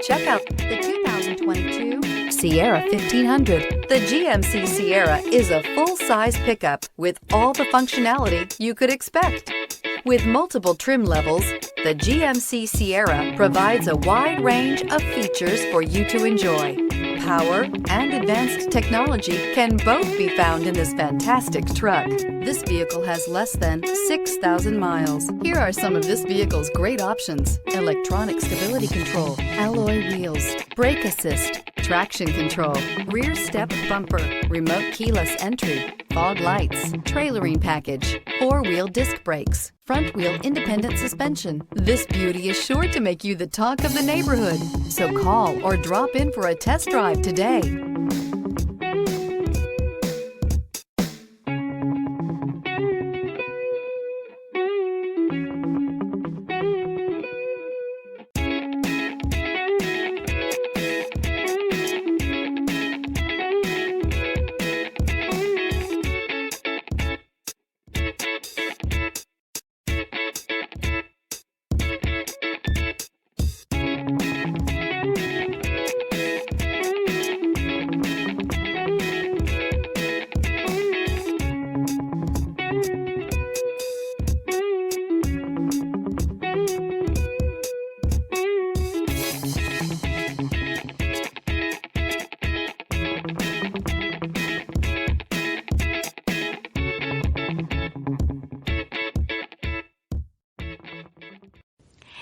check out the 2022 Sierra 1500. The GMC Sierra is a full-size pickup with all the functionality you could expect. With multiple trim levels, the GMC Sierra provides a wide range of features for you to enjoy. Power and advanced technology can both be found in this fantastic truck. This vehicle has less than 6,000 miles. Here are some of this vehicle's great options: electronic stability control, alloy wheels, brake assist, traction control, rear step bumper, remote keyless entry, fog lights, trailering package, four-wheel disc brakes, front-wheel independent suspension. This beauty is sure to make you the talk of the neighborhood. So call or drop in for a test drive today.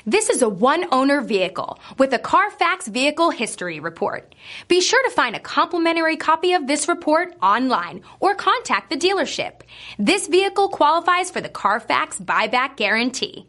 This is a one-owner vehicle with a Carfax Vehicle History Report. Be sure to find a complimentary copy of this report online or contact the dealership. This vehicle qualifies for the Carfax Buyback Guarantee.